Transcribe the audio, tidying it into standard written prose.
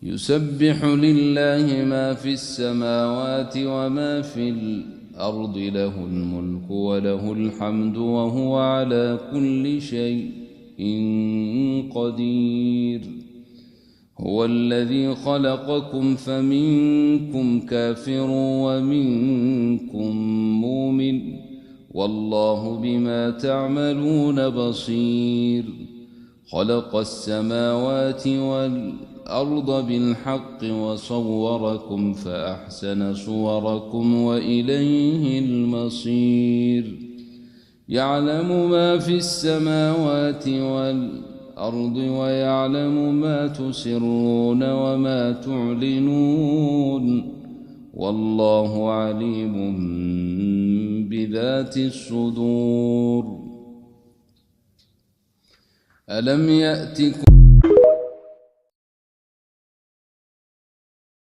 يسبح لله ما في السماوات وما في الأرض، له الملك وله الحمد وهو على كل شيء قدير. هو الذي خلقكم فمنكم كافر ومنكم مؤمن، والله بما تعملون بصير. خلق السماوات والأرض بالحق وصوركم فأحسن صوركم وإليه المصير. يعلم ما في السماوات والأرض ويعلم ما تسرون وما تعلنون، والله عليم بذات الصدور. ألم يأتكم